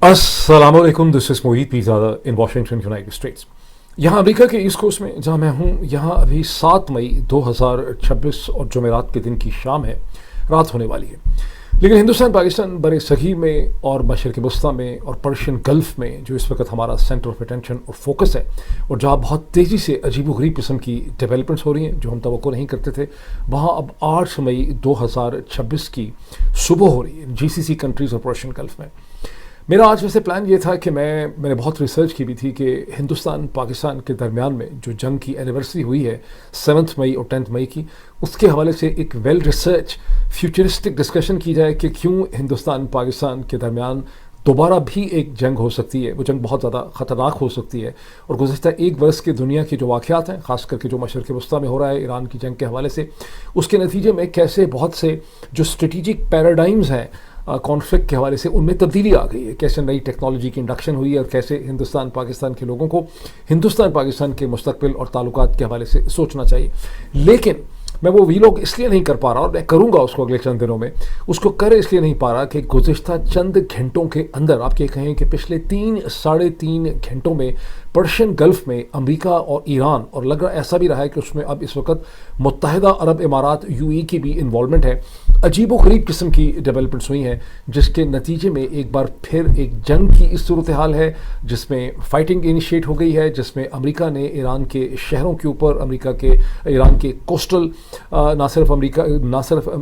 अस्सलामुअलैकुम, this is Mohit Pirzada in Washington United states. यहाँ America के ईस्ट कोस्ट में जहाँ मैं हूँ, यहाँ अभी 7 मई 2026 और जुमेरात के दिन की शाम है, रात होने वाली है। लेकिन हिंदुस्तान पाकिस्तान बड़े सही में और मशरक़ वस्ती में और पर्शियन गल्फ़ में जो इस वक्त हमारा सेंटर ऑफ अटेंशन और फोकस है, और जहाँ बहुत तेज़ी से अजीब गरीब किस्म की डेवलपमेंट्स हो रही हैं जो हम तवक्को नहीं करते थे, वहाँ अब 8 मई 2026 की सुबह हो रही है GCC कंट्रीज़ और पर्शियन गल्फ़ में। मेरा आज वैसे प्लान ये था कि मैंने बहुत रिसर्च की भी थी कि हिंदुस्तान पाकिस्तान के दरमियान में जो जंग की एनिवर्सरी हुई है 7 मई और 10 मई की, उसके हवाले से एक वेल रिसर्च फ्यूचरिस्टिक डिस्कशन की जाए कि क्यों हिंदुस्तान पाकिस्तान के दरमियान दोबारा भी एक जंग हो सकती है। वो जंग बहुत ज़्यादा ख़तरनाक हो सकती है और गुज़श्ता 1 बरस के दुनिया के जो वाक़यात हैं, ख़ास करके जो मशरक़ वस्ती में हो रहा है ईरान की जंग के हवाले से, उसके नतीजे में कैसे बहुत से जो स्ट्रेटिजिक पैराडाइम्स हैं कॉन्फ्लिक्ट के हवाले से उनमें तब्दीली आ गई है, कैसे नई टेक्नोलॉजी की इंडक्शन हुई है और कैसे हिंदुस्तान पाकिस्तान के लोगों को हिंदुस्तान पाकिस्तान के मुस्तकबिल और ताल्लुकात के हवाले से सोचना चाहिए। लेकिन मैं वो वीलॉग इसलिए नहीं कर पा रहा, और मैं करूँगा उसको अगले चंद दिनों में, उसको कर इसलिए नहीं पा रहा कि गुज़श्ता चंद घंटों के अंदर आप ये कहें कि पिछले 3-3.5 घंटों में पर्शियन गल्फ़ में अमेरिका और ईरान, और लग रहा ऐसा भी रहा है कि उसमें अब इस वक्त मुत्तहिदा अरब इमारात UAE की भी इन्वॉल्वमेंट है, अजीब व गरीब किस्म की डेवलपमेंट्स हुई हैं, जिसके नतीजे में एक बार फिर एक जंग की इस सूरत हाल है जिसमें फ़ाइटिंग इनिशिएट हो गई है, जिसमें अमेरिका ने ईरान के शहरों के ऊपर, ईरान के कोस्टल, ना सिर्फ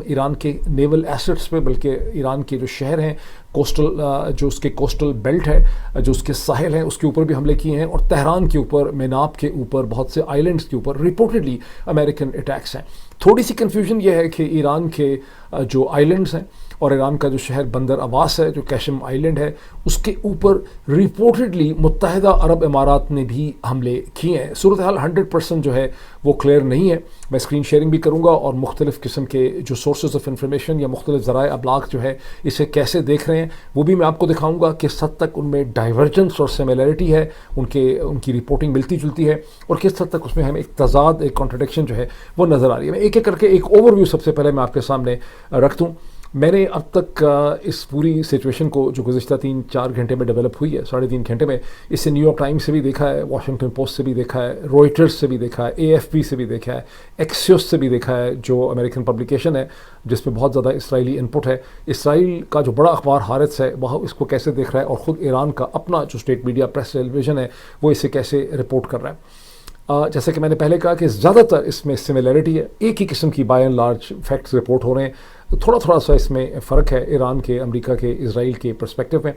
ईरान के नेवल एसेट्स पे, बल्कि ईरान के जो शहर हैं कोस्टल, जो उसके कोस्टल बेल्ट है, जो उसके साहिल हैं, उसके ऊपर भी हमले किए हैं, और तेहरान के ऊपर, मेनाब के ऊपर, बहुत से आइलैंड्स के ऊपर रिपोर्टेडली अमेरिकन अटैक्स हैं। थोड़ी सी कन्फ्यूजन ये है कि ईरान के जो आइलैंड्स हैं और ईरान का जो शहर बंदर अब्बास है, जो कैशम आइलैंड है, उसके ऊपर रिपोर्टेडली मुत्तहिदा अरब इमारात ने भी हमले किए हैं। सूरत हाल 100% जो है वो क्लियर नहीं है। मैं स्क्रीन शेयरिंग भी करूँगा और मुख्तलिफ़ किस्म के जो सोर्सेज ऑफ इंफॉर्मेशन या मुख्तलिफ ज़राए अबलाग जो है इसे कैसे देख रहे हैं वो भी मैं आपको दिखाऊँगा। किस हद तक उनमें डाइवर्जेंस और सिमिलैरिटी है, उनकी रिपोर्टिंग मिलती जुलती है, और किस हद तक उसमें हमें एक तज़ाद, एक कॉन्ट्रडिक्शन जो है वो नज़र आ रही है। मैं एक एक करके एक ओवरव्यू सबसे पहले मैं आपके सामने रख दूँ। मैंने अब तक इस पूरी सिचुएशन को जो गुज़श्ता 3-4 घंटे में डेवलप हुई है, 3.5 घंटे में, इसे न्यूयॉर्क टाइम्स से भी देखा है, वाशिंगटन पोस्ट से भी देखा है, रॉयटर्स से भी देखा है, AFP से भी देखा है, एक्सियोस से भी देखा है, जो अमेरिकन पब्लिकेशन है जिसमें बहुत ज़्यादा इसराइली इनपुट है। इसराइल का जो बड़ा अखबार हारिस है वह इसको कैसे देख रहा है, और ख़ुद ईरान का अपना जो स्टेट मीडिया, प्रेस टेलीविज़न है, वो इसे कैसे रिपोर्ट कर रहा है। जैसे कि मैंने पहले कहा कि ज़्यादातर इसमें सिमिलैरिटी है, एक ही किस्म की by and large facts report हो रहे हैं। थोड़ा थोड़ा सा इसमें फ़र्क है ईरान के, अमेरिका के, इसराइल के पर्सपेक्टिव में।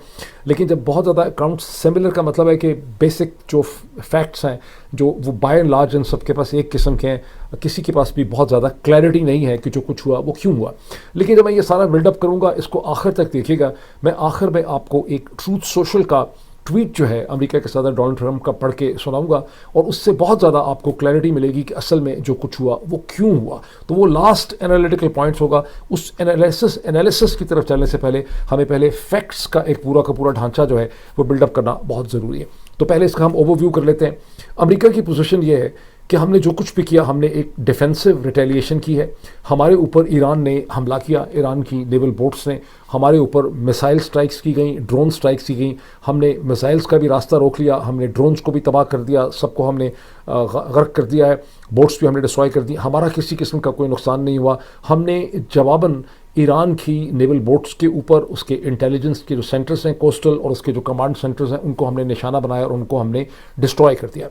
लेकिन जब बहुत ज़्यादा अकाउंट्स सिमिलर का मतलब है कि बेसिक जो फैक्ट्स हैं जो वो बाय एंड लार्ज इन सबके पास एक किस्म के हैं, किसी के पास भी बहुत ज़्यादा क्लैरिटी नहीं है कि जो कुछ हुआ वो क्यों हुआ। लेकिन जब मैं ये सारा बिल्डअप करूँगा, इसको आखिर तक देखिएगा, मैं आखिर में आपको एक ट्रूथ सोशल का ट्वीट जो है अमेरिका के सदर डोनाल्ड ट्रंप का पढ़ के सुनाऊंगा, और उससे बहुत ज़्यादा आपको क्लैरिटी मिलेगी कि असल में जो कुछ हुआ वो क्यों हुआ। तो वो लास्ट एनालिटिकल पॉइंट्स होगा। उस एनालिसिस की तरफ चलने से पहले हमें पहले फैक्ट्स का एक पूरा का पूरा ढांचा जो है वो बिल्डअप करना बहुत ज़रूरी है। तो पहले इसका हम ओवरव्यू कर लेते हैं। अमेरिका की पोजीशन ये है कि हमने जो कुछ भी किया, हमने एक डिफेंसिव रिटेलिएशन की है। हमारे ऊपर ईरान ने हमला किया, ईरान की नेवल बोट्स ने हमारे ऊपर मिसाइल स्ट्राइक्स की गई, ड्रोन स्ट्राइक्स की गई। हमने मिसाइल्स का भी रास्ता रोक लिया, हमने ड्रोन्स को भी तबाह कर दिया, सबको हमने गर्क कर दिया है, बोट्स भी हमने डिस्ट्रॉय कर दी। हमारा किसी किस्म का कोई नुकसान नहीं हुआ। हमने जवाबन ईरान की नेवल बोट्स के ऊपर उसके इंटेलिजेंस के जो सेंटर्स हैं कोस्टल, और उसके जो कमांड सेंटर्स हैं, उनको हमने निशाना बनाया और उनको हमने डिस्ट्रॉय कर दिया।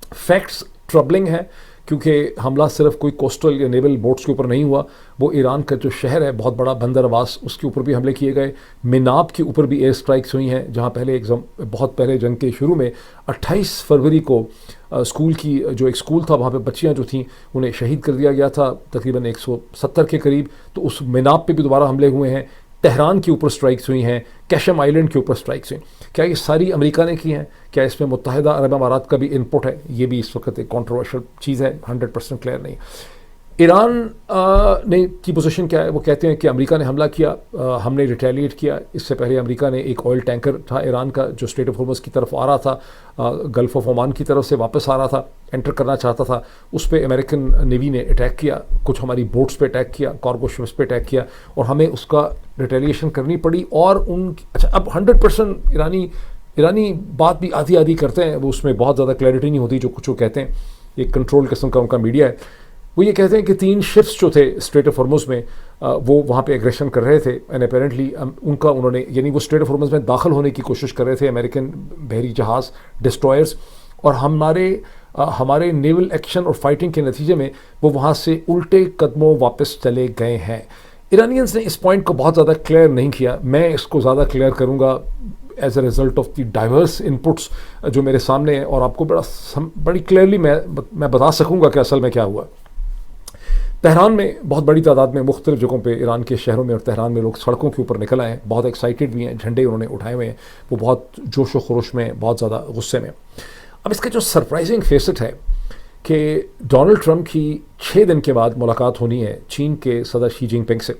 फैक्ट्स ट्रबलिंग है क्योंकि हमला सिर्फ कोई कोस्टल या नेवल बोट्स के ऊपर नहीं हुआ, वो ईरान का जो शहर है बहुत बड़ा बंदर अब्बास, उसके ऊपर भी हमले किए गए। मेनाब के ऊपर भी एयर स्ट्राइक्स हुई हैं, जहाँ पहले बहुत पहले जंग के शुरू में 28 फरवरी को स्कूल की जो एक स्कूल था वहाँ पे बच्चियाँ जो थीं उन्हें शहीद कर दिया गया था, तकरीबन 170 के करीब। तो उस मेनाब पे भी दोबारा हमले हुए हैं। तेहरान के ऊपर स्ट्राइक्स हुई हैं, कैशम आइलैंड के ऊपर स्ट्राइक्स हुई। क्या ये सारी अमेरिका ने की हैं? क्या इसमें मुत्तहिदा अरब अमारात का भी इनपुट है? ये भी इस वक्त एक कॉन्ट्रोवर्शियल चीज़ है, 100% क्लियर नहीं। ईरान ने की पोजीशन क्या है? वो कहते हैं कि अमेरिका ने हमला किया, हमने रिटेलिएट किया। इससे पहले अमेरिका ने एक ऑयल टैंकर था ईरान का जो स्ट्रेट ऑफ हॉर्मज़ की तरफ आ रहा था, गल्फ ऑफ ओमान की तरफ से वापस आ रहा था, एंटर करना चाहता था। उस पर अमेरिकन नेवी ने अटैक किया, कुछ हमारी बोट्स पे अटैक किया, कार्गो शिप्स पे अटैक किया, और हमें उसका रिटेलिएशन करनी पड़ी। और अच्छा, अब 100% ईरानी बात भी आधी आधी करते हैं, वो उसमें बहुत ज़्यादा क्लैरिटी नहीं होती जो कुछ वो कहते हैं। एक कंट्रोल किस्म का उनका मीडिया है। वो ये कहते हैं कि 3 शिप्स जो थे स्ट्रेट ऑफ हॉर्मज़ में, वो वहाँ पे एग्रेशन कर रहे थे, एंड अपेरेंटली उन्होंने यानी वो स्ट्रेट ऑफ हॉर्मज़ में दाखिल होने की कोशिश कर रहे थे, अमेरिकन बहरी जहाज़, डिस्ट्रॉयर्स, और हमारे नेवल एक्शन और फाइटिंग के नतीजे में वो वहाँ से उल्टे कदमों वापस चले गए हैं। ईरानियंस ने इस पॉइंट को बहुत ज़्यादा क्लियर नहीं किया। मैं इसको ज़्यादा क्लियर करूँगा as a result of the diverse inputs जो मेरे सामने हैं, और आपको बड़ी क्लियरली मैं बता सकूँगा कि असल में क्या हुआ। तेहरान में बहुत बड़ी तादाद में मुख्तलिफ जगहों पे ईरान के शहरों में और तेहरान में लोग सड़कों के ऊपर निकल आए हैं, बहुत एक्साइटेड भी हैं, झंडे उन्होंने उठाए हुए हैं, वो बहुत जोश व खरोश में, बहुत ज़्यादा गुस्से में। अब इसका जो सरप्राइजिंग फेसेट है कि डोनाल्ड ट्रंप की 6 दिन के बाद मुलाकात होनी है चीन के सदर शी जिनपिंग से।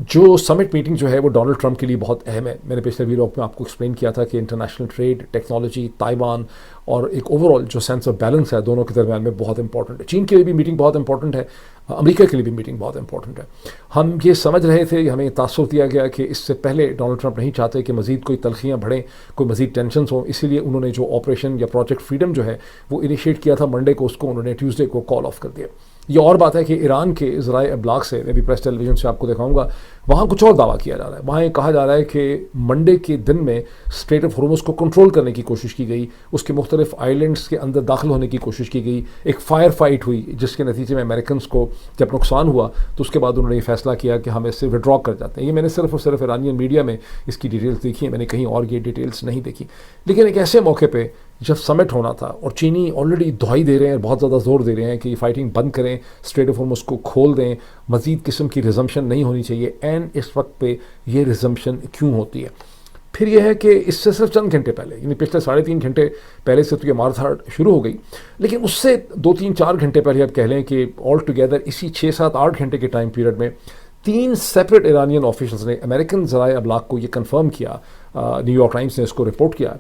जो समिट मीटिंग जो है वो डोनाल्ड ट्रंप के लिए बहुत अहम है। मैंने पिछले वीडियो में आपको एक्सप्लेन किया था कि इंटरनेशनल ट्रेड, टेक्नोलॉजी, ताइवान और एक ओवरऑल जो सेंस ऑफ बैलेंस है दोनों के दरमियान में बहुत इंपॉर्टेंट है। चीन के लिए भी मीटिंग बहुत इंपॉर्टेंट है, अमेरिका के लिए भी मीटिंग बहुत इंपॉर्टेंट है। हम ये समझ रहे थे, हमें तासुर दिया गया कि इससे पहले डोनाल्ड ट्रंप नहीं चाहते कि मज़ीद कोई तलखियाँ बढ़ें, कोई मज़ीद टेंशन हो, इसीलिए उन्होंने जो ऑपरेशन या प्रोजेक्ट फ्रीडम जो है वो इनिशिएट किया था मंडे को, उसको उन्होंने ट्यूसडे को कॉल ऑफ कर दिया। ये और बात है कि ईरान के ज़राए अब्लाग से, मैं भी प्रेस टेलीविजन से आपको दिखाऊंगा, वहाँ कुछ और दावा किया जा रहा है। वहाँ ये कहा जा रहा है कि मंडे के दिन में स्ट्रेट ऑफ हॉर्मज़ को कंट्रोल करने की कोशिश की गई, उसके मुख्तलिफ आइलैंड्स के अंदर दाखिल होने की कोशिश की गई, एक फायर फाइट हुई जिसके नतीजे में अमेरिकन को जब नुकसान हुआ तो उसके बाद उन्होंने ये फैसला किया कि हम इससे विड्रॉ कर जाते हैं। ये मैंने सिर्फ और सिर्फ ईरानियन मीडिया में इसकी डिटेल्स देखी है, मैंने कहीं और ये डिटेल्स नहीं देखी। लेकिन एक ऐसे मौके पर जब समिट होना था और चीनी ऑलरेडी दुहाई दे रहे हैं, बहुत ज़्यादा जोर दे रहे हैं कि फाइटिंग बंद करें, स्ट्रेट ऑफ हॉर्मज़ को खोल दें, मज़ीद किस्म की रिजम्पशन नहीं होनी चाहिए, एंड इस वक्त पे ये रिजम्पशन क्यों होती है? फिर यह है कि इससे सिर्फ चंद घंटे पहले, यानी पिछले 3.5 घंटे पहले से तो ये मारधाड़ शुरू हो गई, लेकिन उससे 2-3-4 घंटे पहले आप कह लें कि ऑल टुगेदर इसी 6-7-8 घंटे के टाइम पीरियड में 3 सेपरेट ईरानियन ऑफिशियल्स ने अमेरिकन ज़राए अब्लाग को ये कन्फर्म किया, न्यूयॉर्क टाइम्स ने इसको रिपोर्ट किया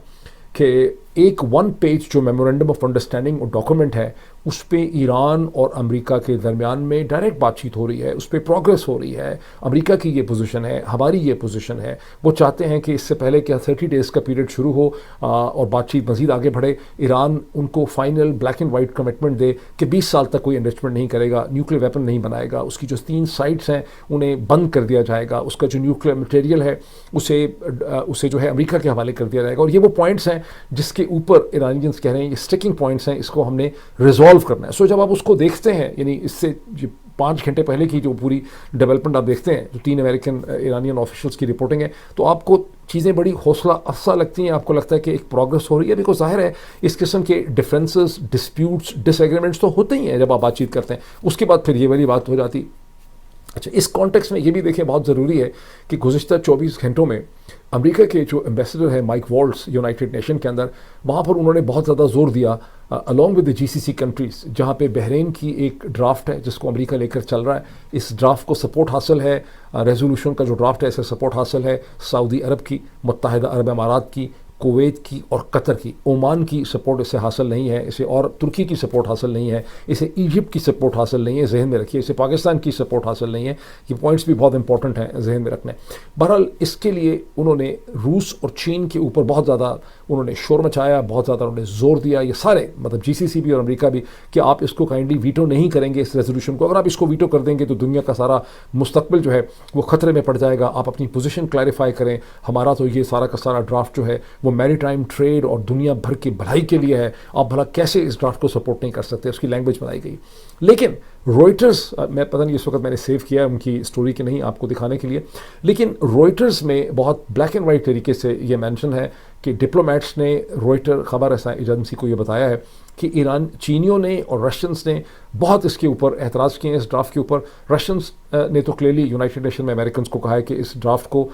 कि एक 1 पेज जो मेमोरेंडम ऑफ अंडरस्टैंडिंग और डॉक्यूमेंट है उस पर ईरान और अमेरिका के दरमियान में डायरेक्ट बातचीत हो रही है, उस पर प्रोग्रेस हो रही है। अमेरिका की ये पोजीशन है, हमारी ये पोजीशन है। वो चाहते हैं कि इससे पहले कि 30 डेज़ का पीरियड शुरू हो और बातचीत मज़ीद आगे बढ़े, ईरान उनको final black and white commitment दे कि 20 साल तक कोई एनरिचमेंट नहीं करेगा, न्यूक्लियर वेपन नहीं बनाएगा, उसकी जो 3 साइट्स हैं उन्हें बंद कर दिया जाएगा, उसका जो न्यूक्लियर मटेरियल है उसे जो है अमेरिका के हवाले कर दिया जाएगा। और ये वो पॉइंट्स हैं जिसके ऊपर ईरानियंस कह रहे हैं ये स्टिकिंग पॉइंट्स हैं, इसको हमने रिजॉल्व करना है। सो जब आप उसको देखते हैं, यानी इससे 5 घंटे पहले की जो पूरी डेवलपमेंट आप देखते हैं, जो 3 अमेरिकन ईरानियन ऑफिशियल्स की रिपोर्टिंग है, तो आपको चीज़ें बड़ी हौसला अफजा लगती हैं। आपको लगता है कि एक प्रोग्रेस हो रही है। बिकॉज जाहिर है इस किस्म के डिफरेंसेस, डिस्प्यूट्स, डिसएग्रीमेंट्स तो होते ही हैं जब आप बातचीत करते हैं। उसके बाद फिर ये वाली बात हो जाती। अच्छा, इस कॉन्टेक्स्ट में ये भी देखें, बहुत ज़रूरी है कि गुज़िश्ता 24 घंटों में अमेरिका के जो एम्बेसडर है माइक वॉल्ट्स यूनाइटेड नेशन के अंदर, वहाँ पर उन्होंने बहुत ज़्यादा जोर दिया along with the GCC countries, जहाँ पे बहरीन की एक ड्राफ्ट है जिसको अमेरिका लेकर चल रहा है। इस ड्राफ्ट को सपोर्ट हासिल है, रेजोल्यूशन का जो ड्राफ्ट है इसे सपोर्ट हासिल है सऊदी अरब की, मुत्तहिदा अरब अमारात की, कुवैत की और कतर की। ओमान की सपोर्ट इसे हासिल नहीं है, इसे और तुर्की की सपोर्ट हासिल नहीं है, इसे इजिप्ट की सपोर्ट हासिल नहीं है, जहन में रखिए, इसे पाकिस्तान की सपोर्ट हासिल नहीं है। ये पॉइंट्स भी बहुत इंपॉर्टेंट हैं जहन में रखने। बहरहाल इसके लिए उन्होंने रूस और चीन के ऊपर बहुत ज़्यादा उन्होंने शोर मचाया, बहुत ज़्यादा उन्होंने जोर दिया, ये सारे मतलब GCC भी और अमेरिका भी, कि आप इसको काइंडली वीटो नहीं करेंगे इस रेजोल्यूशन को। अगर आप इसको वीटो कर देंगे तो दुनिया का सारा मुस्तकबिल जो है वो ख़तरे में पड़ जाएगा। आप अपनी पोजीशन क्लैरिफाई करें। हमारा तो ये सारा का सारा ड्राफ्ट जो है वो मैरीटाइम ट्रेड और दुनिया भर की भलाई के लिए है, आप भला कैसे इस ड्राफ्ट को सपोर्ट नहीं कर सकते? उसकी लैंग्वेज बनाई गई। लेकिन रॉयटर्स, मैं पता नहीं इस वक्त मैंने सेव किया है उनकी स्टोरी की नहीं आपको दिखाने के लिए, लेकिन रॉयटर्स में बहुत ब्लैक एंड वाइट तरीके से ये मेंशन है कि डिप्लोमेट्स ने रॉयटर खबर एजेंसी को ये बताया है कि ईरान चीनियों ने और रशियंस ने बहुत इसके ऊपर एतराज़ किए हैं, इस ड्राफ्ट के ऊपर। रशियंस ने तो क्लियरली यूनाइटेड नेशन में अमेरिकन को कहा है कि इस ड्राफ्ट को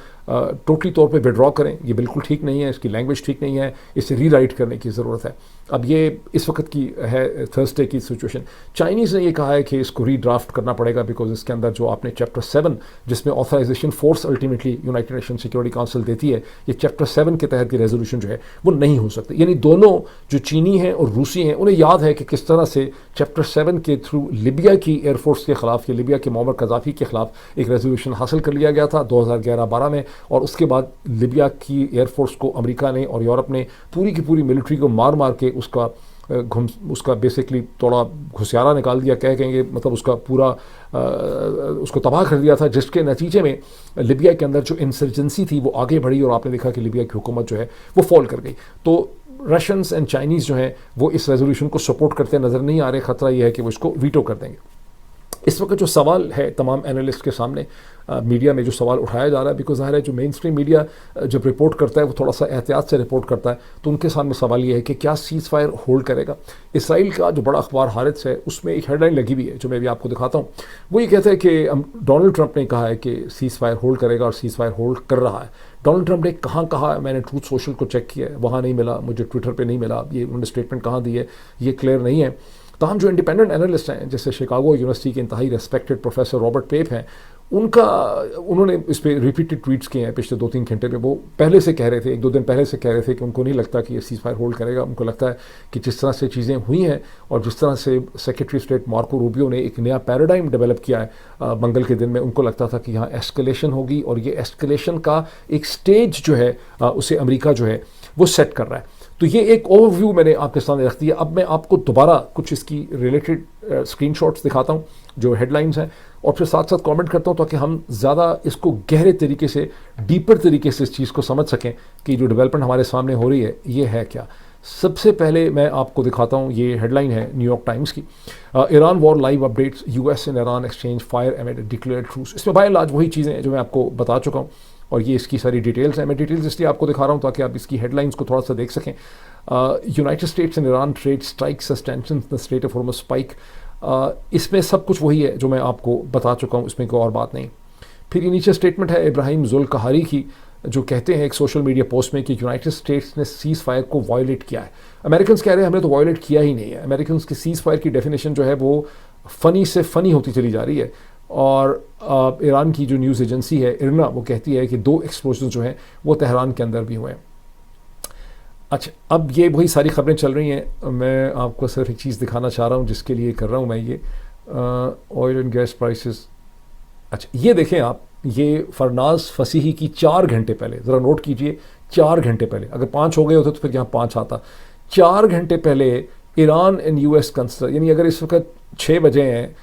टोटली तौर पे विड्रॉ करें, ये बिल्कुल ठीक नहीं है, इसकी लैंग्वेज ठीक नहीं है, इसे रीराइट करने की ज़रूरत है। अब ये इस वक्त की है थर्सडे की सिचुएशन। चाइनीज़ ने ये कहा है कि इसको रीड्राफ्ट करना पड़ेगा बिकॉज इसके अंदर जो आपने चैप्टर 7 जिसमें authorisation force ultimately United Nation Security Council देती है, ये चैप्टर 7 के तहत की रेजोल्यूशन जो है वो नहीं हो सकती। यानी दोनों जो चीनी हैं और रूसी हैं उन्हें याद है कि किस तरह से चैप्टर 7 के थ्रू लिबिया की एयरफोर्स के खिलाफ या लिबिया के मोअम्मर कज़ाफ़ी के खिलाफ एक रेजोल्यूशन हासिल कर लिया गया था 2011-12 में, और उसके बाद लिबिया की एयरफोर्स को अमेरिका ने और यूरोप ने पूरी की पूरी मिलिट्री को मार मार के उसका बेसिकली थोड़ा घुसियारा निकाल दिया, कहेंगे मतलब उसका पूरा उसको तबाह कर दिया था, जिसके नतीजे में लिबिया के अंदर जो इंसर्जेंसी थी वो आगे बढ़ी और आपने देखा कि लिबिया की हुकूमत जो है वो फॉल कर गई। तो रशियंस एंड चाइनीज़ जो हैं वो इस रेजोल्यूशन को सपोर्ट करते नज़र नहीं आ रहे। ख़तरा यह है कि वो इसको वीटो कर देंगे। इस वक्त जो सवाल है तमाम एनालिस्ट के सामने, मीडिया में जो सवाल उठाया जा रहा है, बिकॉज ज़ाहिर है जो मेन स्ट्रीम मीडिया जब रिपोर्ट करता है वो थोड़ा सा एहतियात से रिपोर्ट करता है, तो उनके सामने सवाल ये है कि क्या सीज़ फायर होल्ड करेगा। इसराइल का जो बड़ा अखबार हारिस है उसमें एक हेडलाइन लगी हुई है जो मैं भी आपको दिखाता हूँ। वो ये कहता है कि डोनाल्ड ट्रंप ने कहा है कि सीज़ फायर होल्ड करेगा और सीज़ फायर होल्ड कर रहा है। डोनाल्ड ट्रंप ने कहाँ कहा, मैंने ट्रूथ सोशल को चेक किया है, वहाँ नहीं मिला, मुझे ट्विटर पर नहीं मिला, ये उन्होंने स्टेटमेंट कहाँ दी है ये क्लियर नहीं है। तमाम जो इंडिपेंडेंट एनालिस्ट हैं जैसे शिकागो यूनिवर्सिटी के इंतहाई रेस्पेक्टेड प्रोफेसर रॉबर्ट पेप हैं, उन्होंने इस पर रिपीटेड ट्वीट्स किए हैं पिछले 2-3 घंटे में। वो पहले से कह रहे थे, 1-2 दिन पहले से कह रहे थे कि उनको नहीं लगता कि ये सीज़ फायर होल्ड करेगा। उनको लगता है कि जिस तरह से चीज़ें हुई हैं और जिस तरह से सेक्रेटरी स्टेट मार्को रूबियो ने एक नया पैराडाइम डेवलप किया है मंगल के दिन में, उनको लगता था कि यहाँ एस्केलेशन होगी और ये एस्केलेशन का एक स्टेज जो है उसे अमेरिका जो है वो सेट कर रहा है। तो ये एक ओवरव्यू मैंने आपके सामने रख दिया। अब मैं आपको दोबारा कुछ इसकी रिलेटेड स्क्रीनशॉट्स दिखाता हूँ जो हेडलाइंस हैं, और फिर साथ साथ कमेंट करता हूँ ताकि हम ज़्यादा इसको गहरे तरीके से, डीपर तरीके से इस चीज़ को समझ सकें कि जो डेवलपमेंट हमारे सामने हो रही है ये है क्या। सबसे पहले मैं आपको दिखाता हूँ, ये हेडलाइन है न्यूयॉर्क टाइम्स की, Iran war live updates, US and Iran exchange fire amid declared truce. इसमें बाय एंड लार्ज वही चीज़ें हैं जो मैं आपको बता चुका हूँ और ये इसकी सारी डिटेल्स हैं। मैं डिटेल्स इसलिए आपको दिखा रहा हूँ ताकि आप इसकी हेडलाइंस को थोड़ा सा देख सकें। United States and Iran trade strike sustention the strait of Hormuz spike. इसमें सब कुछ वही है जो मैं आपको बता चुका हूँ, इसमें कोई और बात नहीं। फिर ये नीचे स्टेटमेंट है इब्राहिम जुल्कहारी की जो कहते हैं एक सोशल मीडिया पोस्ट में कि यूनाइटेड स्टेट्स ने सीज़ फायर को वायलेट किया है। अमेरिकन कह रहे हैं हमने तो वायलेट किया ही नहीं है। अमेरिकन की सीज़ फायर की डेफिनेशन जो है वो फ़नी से फ़नी होती चली जा रही है। और ईरान की जो न्यूज़ एजेंसी है इरना, वो कहती है कि 2 एक्सप्लोजन जो हैं वो तेहरान के अंदर भी हुए हैं। अच्छा, अब ये वही सारी खबरें चल रही हैं। मैं आपको सिर्फ एक चीज़ दिखाना चाह रहा हूँ जिसके लिए कर रहा हूँ मैं ये ऑयल एंड गैस प्राइसेस। अच्छा, ये देखें आप, ये फरनाज फसीही की 4 घंटे पहले, ज़रा नोट कीजिए 4 घंटे पहले, अगर 5 हो गए होते तो फिर यहाँ 5 आता। 4 घंटे पहले ईरान एंड यूएस कंसिडर, यानी अगर इस वक्त 6 बजे हैं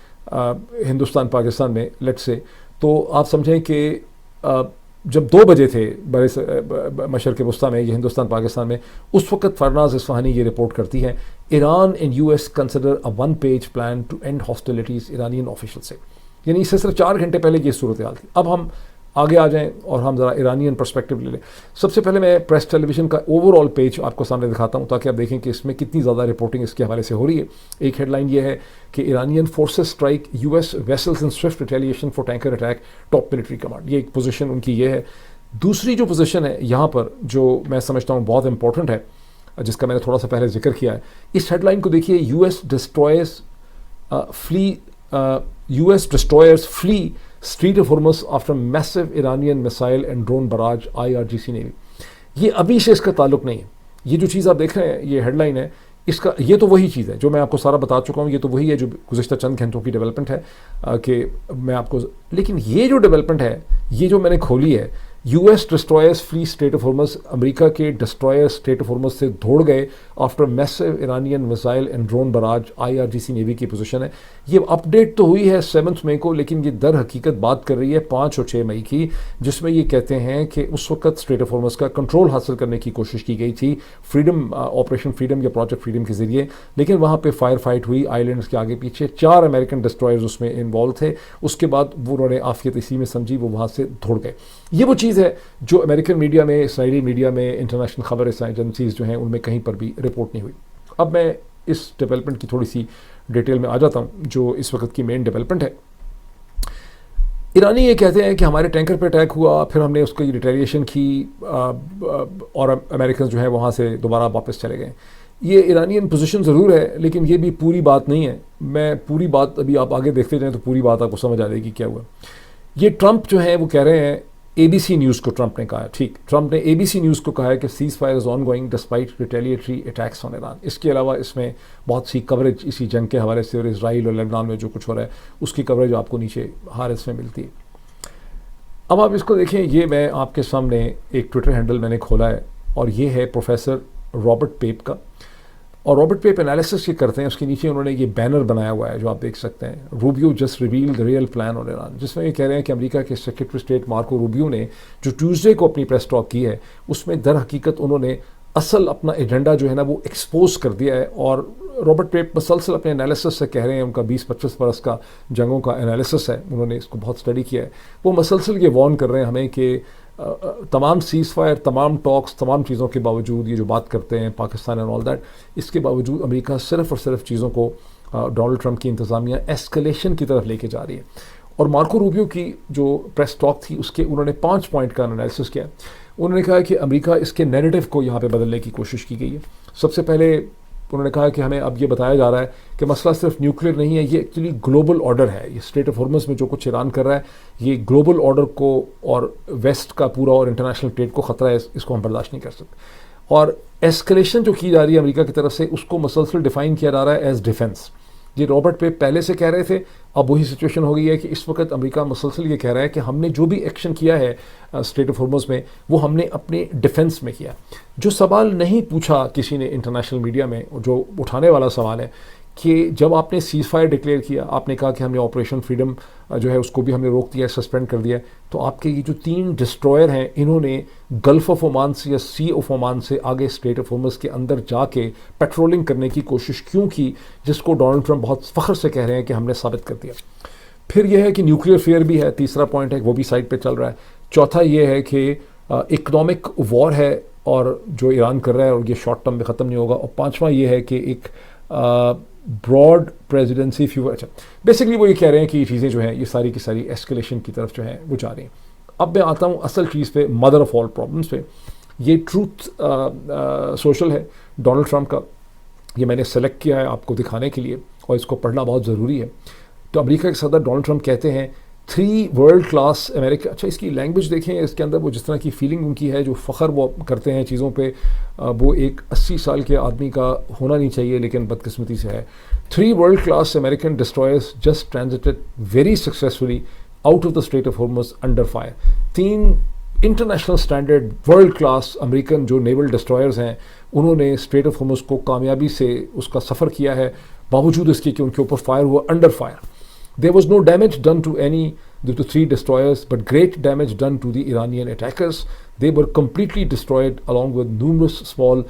हिंदुस्तान पाकिस्तान में लेट्स से, तो आप समझें कि जब 2 बजे थे बड़े मशरक़ वस्ता में, ये हिंदुस्तान पाकिस्तान में, उस वक्त फरनाज इस्फहानी ये रिपोर्ट करती है Iran and US consider a 1-पेज plan to end hostilities Iranian official से। यानी इससे सिर्फ 4 घंटे पहले ये सूरत हाल थी। अब हम आगे आ जाएं और हम ज़रा ईरानियन पर्सपेक्टिव ले लें। सबसे पहले मैं प्रेस टेलीविज़न का ओवरऑल पेज आपको सामने दिखाता हूं ताकि आप देखें कि इसमें कितनी ज़्यादा रिपोर्टिंग इसके हवाले से हो रही है। एक हेडलाइन ये है कि Iranian forces strike US vessels in Swift retaliation for tanker attack top military command. ये एक पोजीशन उनकी ये है। दूसरी जो पोजीशन है यहाँ पर जो मैं समझता हूँ बहुत इंपॉर्टेंट है, जिसका मैंने थोड़ा सा पहले जिक्र किया है, इस हेडलाइन को देखिए, US destroyers flee Strait of Hormuz after massive Iranian missile and drone barrage IRGC navy. ये अभी से इसका ताल्लुक नहीं है। ये जो चीज़ आप देख रहे हैं, ये हेडलाइन है, इसका ये तो वही चीज़ है जो मैं आपको सारा बता चुका हूँ। ये तो वही है जो गुज़िश्ता चंद घंटों की डेवलपमेंट है कि मैं आपको, लेकिन ये जो डेवलपमेंट है, ये जो मैंने खोली है, US destroyers flee Strait of Hormuz, America के डिस्ट्रॉयर स्ट्रेट ऑफ हॉर्मुज़ से दौड़ गए after massive Iranian missile and drone barrage IRGC navy की पोजीशन है। ये अपडेट तो हुई है 7 मई को, लेकिन ये दर हकीकत बात कर रही है 5 और 6 मई की, जिसमें ये कहते हैं कि उस वक्त स्ट्रेट ऑफ हॉर्मुज़ का कंट्रोल हासिल करने की कोशिश की गई थी फ्रीडम, ऑपरेशन फ्रीडम या प्रोजेक्ट फ्रीडम के जरिए, लेकिन वहाँ पर फायर फाइट हुई आइलैंड्स के आगे पीछे। 4 अमेरिकन डिस्ट्रॉयर्स उसमें इन्वॉल्व थे। उसके बाद वो उन्होंने आफियत इसी में समझी, वो वहाँ से दौड़ गए। ये वो चीज़ चीज़ है जो अमेरिकन मीडिया में, इसराइली मीडिया में, इंटरनेशनल खबर एजेंसीज जो हैं उनमें कहीं पर भी रिपोर्ट नहीं हुई। अब मैं इस डेवलपमेंट की थोड़ी सी डिटेल में आ जाता हूँ जो इस वक्त की मेन डेवलपमेंट है। ईरानी ये कहते हैं कि हमारे टैंकर पे अटैक हुआ, फिर हमने उसकी रिटेलिएशन की और अमेरिकन जो है वहाँ से दोबारा वापस चले गए। ये ईरानियन पोजीशन ज़रूर है, लेकिन ये भी पूरी बात नहीं है। मैं पूरी बात, अभी आप आगे देखते जाएं तो पूरी बात आपको समझ आ जाएगी क्या हुआ। ये ट्रंप जो है वो कह रहे हैं, ABC न्यूज़ को ट्रंप ने कहा है, ठीक, ट्रंप ने ABC न्यूज़ को कहा है कि seize fire is on going despite retaliatory attacks on Iran. इसके अलावा इसमें बहुत सी कवरेज इसी जंग के हवाले से और इसराइल और लेबनान में जो कुछ हो रहा है उसकी कवरेज आपको नीचे हारिस में मिलती है। अब आप इसको देखें, ये मैं आपके सामने एक ट्विटर हैंडल मैंने खोला है और ये है प्रोफेसर रॉबर्ट पेप का, और रॉबर्ट पेप एनालिसिस ये करते हैं। उसके नीचे उन्होंने ये बैनर बनाया हुआ है जो आप देख सकते हैं, Rubio just reveal the real plan on Iran, जिसमें ये कह रहे हैं कि अमेरिका के सेक्रेटरी स्टेट मार्को रूबियो ने जो ट्यूसडे को अपनी प्रेस टॉक की है उसमें दर हकीकत उन्होंने असल अपना एजेंडा जो है ना वो एक्सपोज कर दिया है। और रॉबर्ट पेप मसलसल अपने एनालिसिस से कह रहे हैं, उनका 20-25 बरस का जंगों का एनालिसिस है, उन्होंने इसको बहुत स्टडी किया है। वो मसलसल ये वार्न कर रहे हैं हमें कि तमाम सीज़ फायर, तमाम टॉक्स, तमाम चीज़ों के बावजूद ये जो बात करते हैं पाकिस्तान एंड ऑल दैट, इसके बावजूद अमेरिका सिर्फ और सिर्फ चीज़ों को डोनाल्ड ट्रंप की इंतज़ामिया एस्केलेशन की तरफ लेके जा रही है। और मार्को रूबियो की जो प्रेस टॉक थी उसके उन्होंने 5 पॉइंट का एनालिसिस किया। उन्होंने कहा कि अमेरिका इसके नैरेटिव को यहाँ पे बदलने की कोशिश की गई है। सबसे पहले उन्होंने कहा कि हमें अब ये बताया जा रहा है कि मसला सिर्फ न्यूक्लियर नहीं है, ये एक्चुअली ग्लोबल ऑर्डर है। ये स्ट्रेट ऑफ हॉर्मुज़ में जो कुछ ईरान कर रहा है ये ग्लोबल ऑर्डर को और वेस्ट का पूरा और इंटरनेशनल ट्रेड को ख़तरा है, इसको हम बर्दाश्त नहीं कर सकते। और एस्केलेशन जो की जा रही है अमेरिका की तरफ से उसको मसलसल डिफाइन किया जा रहा है एज डिफेंस। ये रॉबर्ट पेप पहले से कह रहे थे, अब वही सिचुएशन हो गई है कि इस वक्त अमेरिका मसलसल ये कह रहा है कि हमने जो भी एक्शन किया है स्ट्रेट ऑफ हॉर्मुज़ में वो हमने अपने डिफेंस में किया। जो सवाल नहीं पूछा किसी ने इंटरनेशनल मीडिया में, जो उठाने वाला सवाल है कि जब आपने सीज़ फायर डिक्लेयर किया, आपने कहा कि हमने ऑपरेशन फ्रीडम जो है उसको भी हमने रोक दिया, सस्पेंड कर दिया, तो आपके ये जो 3 डिस्ट्रॉयर हैं इन्होंने गल्फ ऑफ ओमान से या सी ऑफ ओमान से आगे स्ट्रेट ऑफ हॉर्मुज़ के अंदर जाके पेट्रोलिंग करने की कोशिश क्यों की, जिसको डोनाल्ड ट्रंप बहुत फ़ख्र से कह रहे हैं कि हमने साबित कर दिया। फिर यह है कि न्यूक्लियर फेयर भी है, तीसरा पॉइंट है वो भी साइड पर चल रहा है। चौथा ये है कि इकनॉमिक वॉर है और जो ईरान कर रहा है और ये शॉर्ट टर्म में ख़त्म नहीं होगा। और पाँचवा ये है कि एक ब्रॉड प्रेसिडेंसी फ्यूचर। अच्छा, बेसिकली वो ये कह रहे हैं कि ये चीज़ें जो हैं ये सारी की सारी एस्केलेशन की तरफ जो है वो जा रही हैं। अब मैं आता हूँ असल चीज़ पे, मदर ऑफ ऑल प्रॉब्लम्स पे। ये ट्रूथ सोशल है डोनाल्ड ट्रंप का, ये मैंने सेलेक्ट किया है आपको दिखाने के लिए और इसको पढ़ना बहुत ज़रूरी है। तो अमेरिका के सदर डोनाल्ड ट्रंप कहते हैं 3 वर्ल्ड क्लास अमेरिका। अच्छा, इसकी लैंग्वेज देखें, इसके अंदर वो जिस तरह की फीलिंग उनकी है, जो फ़ख्र वो करते हैं चीज़ों पे, वो एक 80 साल के आदमी का होना नहीं चाहिए, लेकिन बदकिस्मती से है। 3 world class American destroyers just transited very successfully out of the strait of Hormuz under fire. 3 international standard world class American जो नेवल डिस्ट्रॉयर्स हैं उन्होंने स्ट्रेट ऑफ हॉर्मुज़ को कामयाबी से उसका सफ़र किया है, बावजूद इसके कि उनके ऊपर फायर हुआ under fire. There was no damage done to any of the 3 destroyers, but great damage done to the Iranian attackers. They were completely destroyed, along with numerous small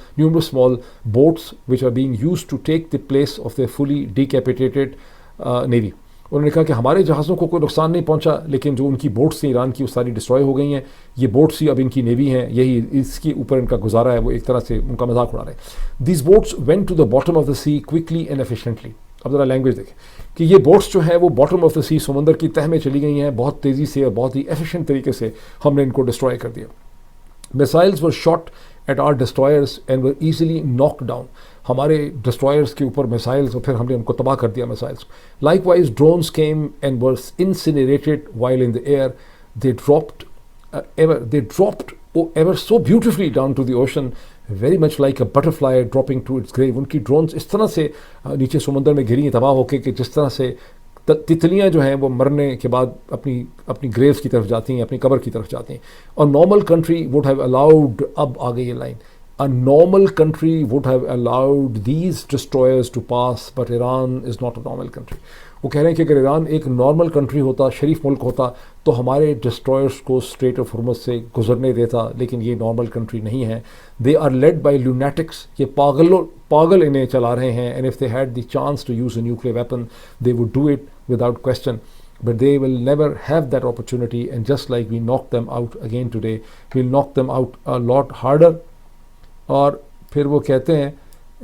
boats which are being used to take the place of their fully decapitated navy. उन्होंने कहा कि हमारे जहाज़ों को कोई नुकसान नहीं पहुंचा, लेकिन जो उनकी बोट्स थी ईरान की वो सारी डिस्ट्रॉय हो गई हैं। ये बोट्स ही अब इनकी नेवी हैं, यही इसके ऊपर इनका गुजारा है, वो एक तरह से उनका मजाक उड़ा रहे हैं। These boats went to the bottom of the sea quickly and efficiently. अब ज़रा लैंग्वेज देखें कि ये बोट्स जो हैं वो बॉटम ऑफ द सी, समंदर की तह में चली गई हैं, बहुत तेज़ी से और बहुत ही एफिशिएंट तरीके से हमने इनको डिस्ट्रॉय कर दिया। Missiles were shot at our destroyers and were easily knock down. हमारे डिस्ट्रॉयर्स के ऊपर मिसाइल्स और फिर हमने उनको तबाह कर दिया missiles. Likewise drones came and were incinerated while in the air. They dropped ever so beautifully down to the ocean, very much like a butterfly dropping to its grave. उनकी ड्रोन्स इस तरह से नीचे समुंदर में गिरी तबाह होकर कि जिस तरह से तितलियाँ जो हैं वो मरने के बाद अपनी ग्रेव्स की तरफ जाती हैं, अपनी कब्र की तरफ जाती हैं। और normal country would have allowed, अब आ गई ये line, a normal country would have allowed these destroyers to pass, but Iran is not a normal country. वो कह रहे हैं कि अगर ईरान एक नॉर्मल कंट्री होता, शरीफ मुल्क होता, तो हमारे डिस्ट्रॉयर्स को स्ट्रेट ऑफ हॉर्मुज़ से गुजरने देता, लेकिन ये नॉर्मल कंट्री नहीं है। They are led by lunatics, ये पागल इन्हें चला रहे हैं। And if they had the chance to use a nuclear weapon they would do it without question. but they will never have that opportunity, and just like we knocked them out again today, we'll knock them out a lot harder. और फिर वो कहते हैं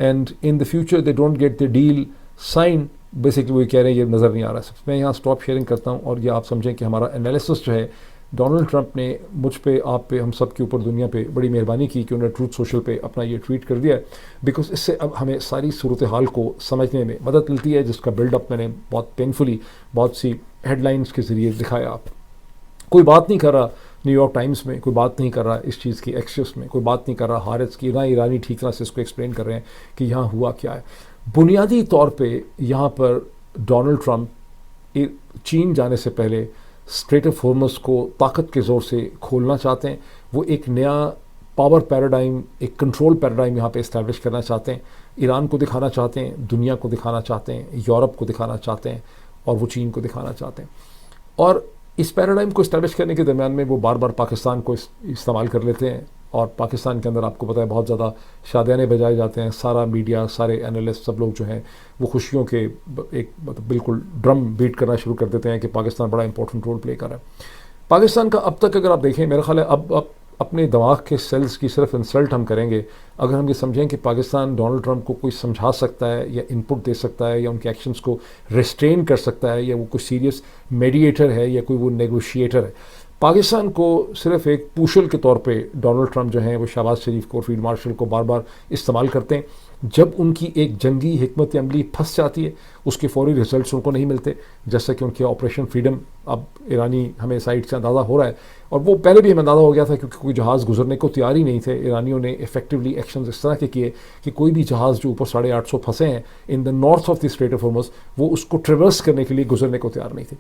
and in the future they don't get the deal signed, basically वो कह रहे हैं ये नज़र नहीं आ रहा है। मैं यहाँ स्टॉप शेयरिंग करता हूँ और ये आप समझें कि हमारा एनालिसिस जो है, डोनाल्ड ट्रंप ने मुझ पे, आप पे, हम सब के ऊपर, दुनिया पे बड़ी मेहरबानी की कि उन्होंने ट्रूथ सोशल पे अपना ये ट्वीट कर दिया है, बिकॉज इससे अब हमें सारी सूरत हाल को समझने में मदद मिलती है, जिसका बिल्डअप मैंने बहुत पेनफुली बहुत सी हेडलाइंस के ज़रिए दिखाया। आप कोई बात नहीं कर रहा न्यूयॉर्क टाइम्स में, कोई बात नहीं कर रहा इस चीज़ की एक्सेस में, कोई बात नहीं कर रहा हारिस की, ना ईरानी ठीक तरह से इसको एक्सप्लेन कर रहे हैं कि यहाँ हुआ क्या है। बुनियादी तौर पे यहाँ पर डोनाल्ड ट्रंप चीन जाने से पहले स्ट्रेट ऑफ हॉर्मस को ताकत के ज़ोर से खोलना चाहते हैं। वो एक नया पावर पैराडाइम, एक कंट्रोल पैराडाइम यहाँ पे इस्टेब्लिश करना चाहते हैं। ईरान को दिखाना चाहते हैं, दुनिया को दिखाना चाहते हैं, यूरोप को दिखाना चाहते हैं, और वो चीन को दिखाना चाहते हैं। और इस पैराडाइम को इस्टेब्लिश करने के दरमियान में वो बार बार पाकिस्तान को इस्तेमाल कर लेते हैं, और पाकिस्तान के अंदर आपको पता है बहुत ज़्यादा शादियाने बजाए जाते हैं। सारा मीडिया, सारे एनालिस्ट, सब लोग जो हैं वो खुशियों के एक मतलब बिल्कुल ड्रम बीट करना शुरू कर देते हैं कि पाकिस्तान बड़ा इंपॉर्टेंट रोल प्ले कर रहा है। पाकिस्तान का अब तक अगर आप देखें, मेरा ख्याल है अब अपने दिमाग के सेल्स की सिर्फ इंसल्ट हम करेंगे अगर हम ये समझें कि पाकिस्तान डोनाल्ड ट्रंप को कोई समझा सकता है या इनपुट दे सकता है या उनके एक्शंस को रिस्ट्रेन कर सकता है, या वो कोई सीरियस मेडिएटर है या कोई वो नेगोशिएटर है। पाकिस्तान को सिर्फ एक पूशल के तौर पे डोनाल्ड ट्रंप जो हैं वो शहबाज शरीफ को, फील्ड मार्शल को बार बार इस्तेमाल करते हैं। जब उनकी एक जंगी हिकमत अमली फंस जाती है, उसके फौरी रिजल्ट्स उनको नहीं मिलते, जैसा कि उनके ऑपरेशन फ्रीडम, अब ईरानी हमें साइड से अंदाज़ा हो रहा है, और वो पहले भी हमें अंदाज़ा हो गया था क्योंकि कोई जहाज़ गुजरने को तैयार ही नहीं थे। ईरानियों ने इफेक्टिवली एक्शन इस तरह के किए कि कोई भी जहाज़ जो ऊपर 850 फंसे हैं in the north of the strait of Hormuz, वो उसको ट्रिवर्स करने के लिए गुजरने को तैयार नहीं थे।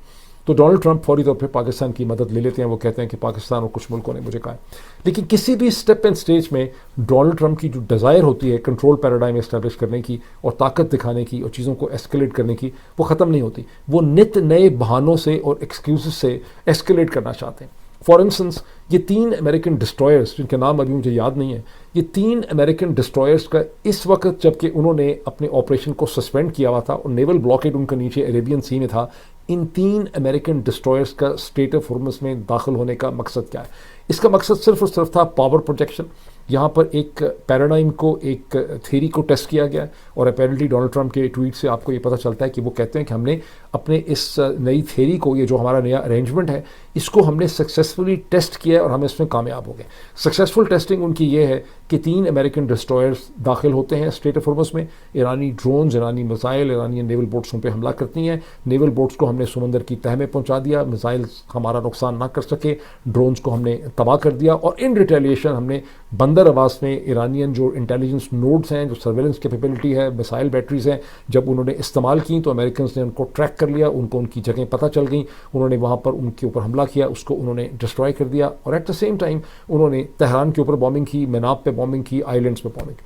तो डोनाल्ड ट्रंप फौरी तौर पे पाकिस्तान की मदद ले लेते हैं। वो कहते हैं कि पाकिस्तान और कुछ मुल्कों ने मुझे कहा है, लेकिन किसी भी स्टेप एंड स्टेज में डोनाल्ड ट्रंप की जो डिज़ायर होती है कंट्रोल पैराडाइम एस्टैब्लिश करने की और ताकत दिखाने की और चीज़ों को एस्केलेट करने की, वो ख़त्म नहीं होती। वो नित नए बहानों से और एक्सक्यूज़ से एस्केलेट करना चाहते हैं। फॉर इंस्टेंस, ये 3 अमेरिकन डिस्ट्रॉयर्स, जिनके नाम अभी मुझे याद नहीं है, ये 3 अमेरिकन डिस्ट्रॉयर्स का इस वक्त जबकि उन्होंने अपने ऑपरेशन को सस्पेंड किया हुआ था और नेवल ब्लॉकेड उनका नीचे अरेबियन सी में था, इन 3 अमेरिकन डिस्ट्रॉयर्स का स्ट्रेट ऑफ हॉर्मस में दाखिल होने का मकसद क्या है? इसका मकसद सिर्फ और सिर्फ था पावर प्रोजेक्शन। यहाँ पर एक पैराडाइम को, एक थ्योरी को टेस्ट किया गया, और अपेरेंटली डोनाल्ड ट्रंप के ट्वीट से आपको ये पता चलता है कि वो कहते हैं कि हमने अपने इस नई थ्योरी को, ये जो हमारा नया अरेंजमेंट है, इसको हमने सक्सेसफुली टेस्ट किया है और हम इसमें कामयाब हो गए। सक्सेसफुल टेस्टिंग उनकी ये है कि 3 अमेरिकन डिस्ट्रॉयर्स दाखिल होते हैं स्ट्रेट ऑफ हॉर्मस में। ईरानी ड्रोन्स, ईरानी मिसाइल, ईरानी नेवल बोट्स उन पर हमला करती हैं। नेवल बोट्स को हमने समंदर की तह में पहुँचा दिया, मिसाइल्स हमारा नुकसान ना कर सके, ड्रोन्स को हमने तबाह कर दिया, और इन रिटेलिएशन हमने बंदर अब्बास में ईरानियन जो इंटेलिजेंस नोड्स हैं, जो सर्वेलेंस कैपेबिलिटी है, मिसाइल बैटरीज हैं, जब उन्होंने इस्तेमाल की तो अमेरिकन ने उनको ट्रैक कर लिया, उनको उनकी जगह पता चल गई, उन्होंने वहाँ पर उनके ऊपर हमला किया, उसको उन्होंने डिस्ट्रॉय कर दिया, और एट द सेम टाइम उन्होंने तेहरान के ऊपर बॉम्बिंग की, मेनाब पे बॉम्बिंग की, आइलैंड्स पे बॉम्बिंग।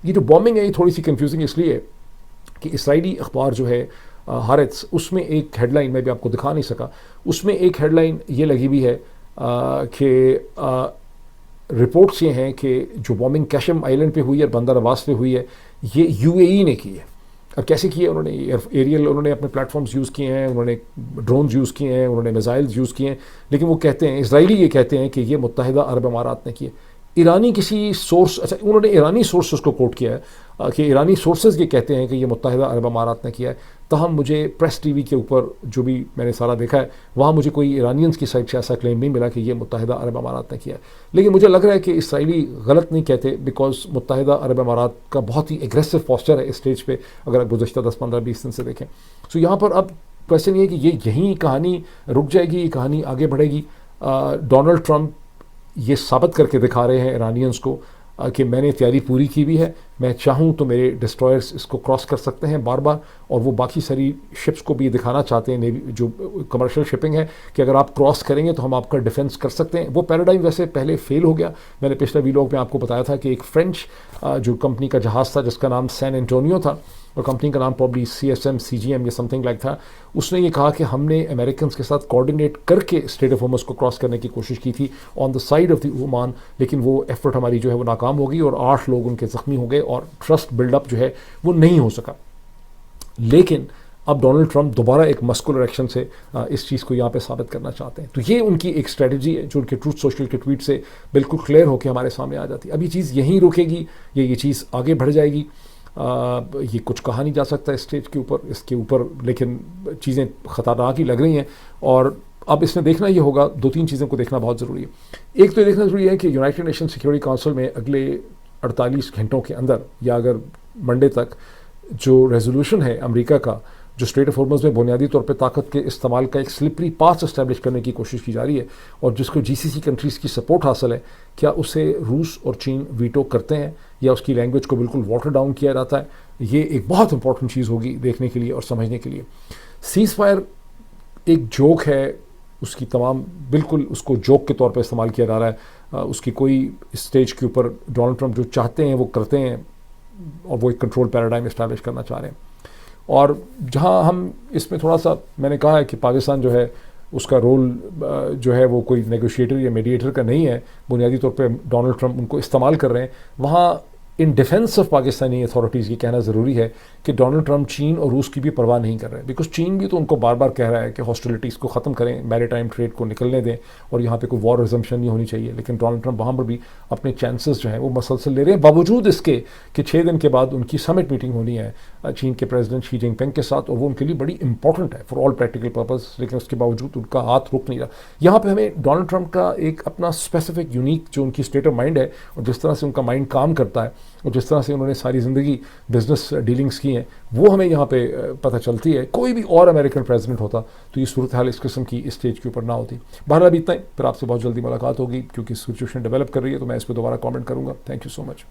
ये जो बॉम्बिंग है ये थोड़ी सी कंफ्यूजिंग इसलिए कि इसराइली अखबार जो है हारेट्स, उसमें एक हेडलाइन मैं भी आपको दिखा नहीं सका, उसमें एक हेडलाइन ये लगी हुई है कि रिपोर्ट्स ये हैं कि जो बॉम्बिंग कैशम आइलैंड पे हुई है, बंदर अब्बास पे हुई है, ये यूएई ने की है। अब कैसे किए? उन्होंने एरियल, उन्होंने अपने प्लेटफॉर्म्स यूज़ किए हैं, उन्होंने ड्रोन्स यूज़ किए हैं, उन्होंने मिसाइल्स यूज़ किए हैं, लेकिन वो कहते हैं, इजरायली ये कहते हैं कि ये मुत्तहिदा अरब अमारात ने किए। ईरानी किसी सोर्स, अच्छा उन्होंने ईरानी सोर्सेज को कोट किया है कि ईरानी सोर्सेज ये कहते हैं कि ये मुत्तहिदा अरब अमारात ने किया है। तहम मुझे प्रेस टीवी के ऊपर जो भी मैंने सारा देखा है, वहाँ मुझे कोई ईरानियंस की साइड से ऐसा क्लेम नहीं मिला कि ये मुत्तहिदा अरब अमारात ने किया है। लेकिन मुझे लग रहा है कि इसराइली गलत नहीं कहते, बिकॉज मुत्तहिदा अरब अमारात का बहुत ही एग्रेसिव पोस्चर है इस स्टेज पे, अगर आप गुज़श्ता 10-15-20 दिन से देखें। सो यहाँ पर अब क्वेश्चन ये है कि ये यहीं कहानी रुक जाएगी, ये कहानी आगे बढ़ेगी। डोनाल्ड ट्रंप ये साबित करके दिखा रहे हैं ईरानियंस को कि मैंने तैयारी पूरी की भी है, मैं चाहूँ तो मेरे डिस्ट्रॉयर्स इसको क्रॉस कर सकते हैं बार बार, और वो बाकी सारी शिप्स को भी दिखाना चाहते हैं, नेवी जो कमर्शियल शिपिंग है, कि अगर आप क्रॉस करेंगे तो हम आपका डिफेंस कर सकते हैं। वो पैराडाइम वैसे पहले फेल हो गया। मैंने पिछले वीलॉग में आपको बताया था कि एक फ्रेंच जो कंपनी का जहाज़ था जिसका नाम सैन एंटोनियो था, और कंपनी का नाम प्रॉब्ली CSM CGM या समथिंग लाइक था, उसने ये कहा कि हमने अमेरिकन के साथ कोऑर्डिनेट करके स्ट्रेट ऑफ हॉर्मस को क्रॉस करने की कोशिश की थी on the side of the Oman, लेकिन वो एफर्ट हमारी जो है वो नाकाम हो गई और 8 लोग उनके ज़ख्मी हो गए और ट्रस्ट बिल्डअप जो है वो नहीं हो सका। लेकिन अब डोनाल्ड ट्रंप दोबारा एक मस्कुलर एक्शन से इस चीज़ को यहाँ पे साबित करना चाहते हैं। तो ये उनकी एक स्ट्रेटजी है जो उनके ट्रूथ सोशल के ट्वीट से बिल्कुल क्लियर होकर हमारे सामने आ जाती है। अब ये चीज़ यहीं रुकेगी, ये चीज़ आगे बढ़ जाएगी, ये कुछ कहा नहीं जा सकता स्टेज के ऊपर, इसके ऊपर, लेकिन चीज़ें ख़तरनाक ही लग रही हैं। और अब इसमें देखना ये होगा, 2-3 चीज़ों को देखना बहुत ज़रूरी है। एक तो ये देखना ज़रूरी है कि यूनाइटेड नेशन सिक्योरिटी काउंसिल में अगले 48 घंटों के अंदर या अगर मंडे तक जो रेजोल्यूशन है अमेरिका का, जो स्ट्रेट ऑफ हॉर्मुज़ में बुनियादी तौर पे ताकत के इस्तेमाल का एक स्लिपरी पाथ एस्टैब्लिश करने की कोशिश की जा रही है और जिसको जीसीसी कंट्रीज़ की सपोर्ट हासिल है, क्या उसे रूस और चीन वीटो करते हैं या उसकी लैंग्वेज को बिल्कुल वाटर डाउन किया जाता है? ये एक बहुत इंपॉर्टेंट चीज़ होगी देखने के लिए और समझने के लिए। सीज़ फायर एक जोक है, उसकी तमाम बिल्कुल उसको जोक के तौर पर इस्तेमाल किया जा रहा है। उसकी कोई स्टेज के ऊपर डोनाल्ड ट्रंप जो चाहते हैं वो करते हैं और वो एक कंट्रोल पैराडाइम इस्टेब्लिश करना चाह रहे हैं। और जहां हम इसमें थोड़ा सा, मैंने कहा है कि पाकिस्तान जो है उसका रोल जो है वो कोई नेगोशिएटर या मीडिएटर का नहीं है, बुनियादी तौर पे डोनाल्ड ट्रंप उनको इस्तेमाल कर रहे हैं। वहाँ in defence of Pakistani authorities ये कहना ज़रूरी है कि डोनाल्ड ट्रंप चीन और रूस की भी परवाह नहीं कर रहे हैं, बिकॉज चीन भी तो उनको बार बार कह रहा है कि हॉस्टिलिटीज़ को ख़त्म करें, मैरीटाइम ट्रेड को निकलने दें और यहाँ पे कोई वॉर रिजम्पशन नहीं होनी चाहिए। लेकिन डोनाल्ड ट्रंप वहाँ पर भी अपने चांसेस जो हैं वो मसलसल ले रहे हैं, बावजूद इसके कि 6 दिन के बाद उनकी समिट मीटिंग होनी है चीन के प्रेसिडेंट शी जिनपिंग के साथ, और वो उनके लिए बड़ी इंपॉर्टेंट है फॉर ऑल प्रैक्टिकल पर्पज़। लेकिन उसके बावजूद उनका हाथ रुक नहीं रहा। यहाँ पर हमें डोनाल्ड ट्रंप का एक अपना स्पेसिफिक यूनिक जो उनकी स्टेट ऑफ माइंड है और जिस तरह से उनका माइंड काम करता है और जिस तरह से उन्होंने सारी ज़िंदगी बिजनेस डीलिंग्स की हैं, वो हमें यहाँ पे पता चलती है। कोई भी और अमेरिकन प्रेसिडेंट होता तो ये सूरत हाल इस किस्म की इस स्टेज के ऊपर ना होती। बहरहाल अभी इतना ही, फिर आपसे बहुत जल्दी मुलाकात होगी क्योंकि सिचुएशन डेवलप कर रही है, तो मैं इस पर दोबारा कमेंट करूँगा। Thank you so much.